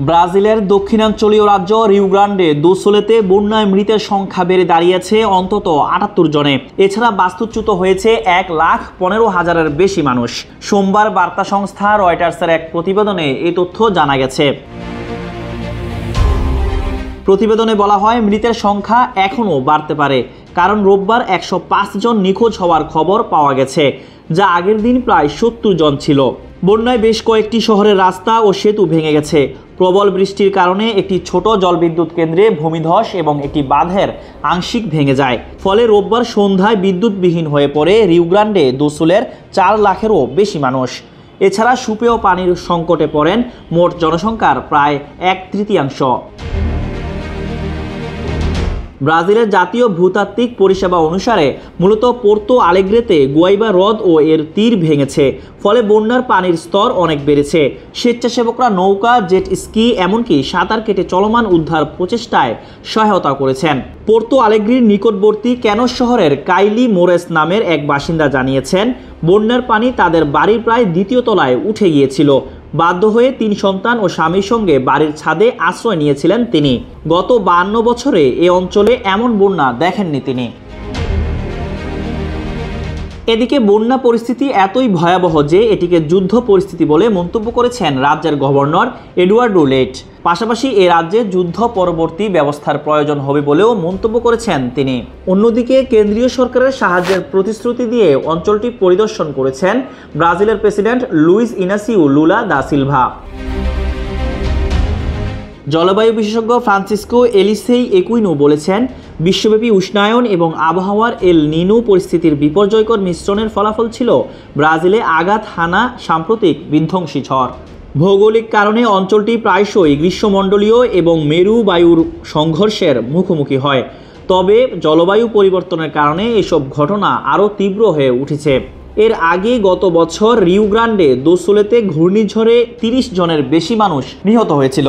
ব্রাজিলের দক্ষিণাঞ্চলীয় রাজ্য রিও গ্রান্ডে দো সুলেতে বন্যায় মৃতের সংখ্যা বেড়ে দাঁড়িয়েছে অন্তত ৭৮ জনে। এছাড়া বাস্তুচ্যুত হয়েছে ১,১৫,০০০-এর বেশি মানুষ। সোমবার বার্তা সংস্থা রয়টার্সের এক প্রতিবেদনে এই তথ্য জানা গেছে। প্রতিবেদনে বলা হয়, মৃতের সংখ্যা এখনও বাড়তে পারে, কারণ রোববার ১০৫ জন নিখোঁজ হওয়ার খবর পাওয়া গেছে, যা আগের দিন প্রায় ৭০ জন ছিল। বন্যায় বেশ কয়েকটি শহরের রাস্তা ও সেতু ভেঙে গেছে। প্রবল বৃষ্টির কারণে একটি ছোট জলবিদ্যুৎ কেন্দ্রে ভূমিধস এবং একটি বাঁধের আংশিক ভেঙে যায়। ফলে রোববার সন্ধ্যায় বিদ্যুৎবিহীন হয়ে পড়ে রিও গ্রান্ডে দো সুলের ৪ লাখেরও বেশি মানুষ। এছাড়া সুপেয় পানির সংকটে পড়েন মোট জনসংখ্যার প্রায় ১/৩। ব্রাজিলের জাতীয় ভূতাত্ত্বিক পরিষেবা অনুসারে মূলত পোর্তো আলেগ্রেতে গুয়াইবা হ্রদ ও এর তীর ভেঙেছে, ফলে বন্যার পানির স্তর অনেক বেড়েছে। স্বেচ্ছাসেবকরা নৌকা, জেট স্কি এমনকি সাঁতার কেটে চলমান উদ্ধার প্রচেষ্টায় সহায়তা করেছেন। পোর্তো আলেগ্রির নিকটবর্তী ক্যানোস শহরের কাইলি মোরেস নামের এক বাসিন্দা জানিয়েছেন, বন্যার পানি তাদের বাড়ির প্রায় ২য় তলায় উঠে গিয়েছিল। বাধ্য হয়ে ৩ সন্তান ও স্বামীর সঙ্গে বাড়ির ছাদে আশ্রয় নিয়েছিলেন তিনি। গত ৫২ বছরে এ অঞ্চলে এমন বন্যা দেখেননি তিনি। এদিকে বন্যা পরিস্থিতি এতই ভয়াবহ যে এটিকে যুদ্ধ পরিস্থিতি বলে মন্তব্য করেছেন রাজ্যের গভর্নর এডুয়ার্ডো লেইট। পাশাপাশি এ রাজ্যে যুদ্ধ পরবর্তী ব্যবস্থার প্রয়োজন হবে বলেও মন্তব্য করেছেন তিনি। অন্যদিকে কেন্দ্রীয় সরকারের সাহায্যের প্রতিশ্রুতি দিয়ে অঞ্চলটি পরিদর্শন করেছেন ব্রাজিলের president Luiz Inacio Lula da Silva. জলবায়ু বিশেষজ্ঞ ফ্রান্সিসকো এলিসেই একুইনো বলেছেন, বিশ্বব্যাপী উষ্ণায়ন এবং আবহাওয়ার এল নিনো পরিস্থিতির বিপর্যয়কর মিশ্রণের ফলাফল ছিল ব্রাজিলে আঘাত হানা সাম্প্রতিক বিধ্বংসী ঝড়। ভৌগোলিক কারণে অঞ্চলটি প্রায়শই গ্রীষ্মমণ্ডলীয় এবং মেরু বায়ুর সংঘর্ষের মুখোমুখি হয়। তবে জলবায়ু পরিবর্তনের কারণে এসব ঘটনা আরও তীব্র হয়ে উঠেছে। এর আগে গত বছর রিও গ্রান্ডে দো সুলেতে ঘূর্ণিঝড়ে ৩০ জনের বেশি মানুষ নিহত হয়েছিল।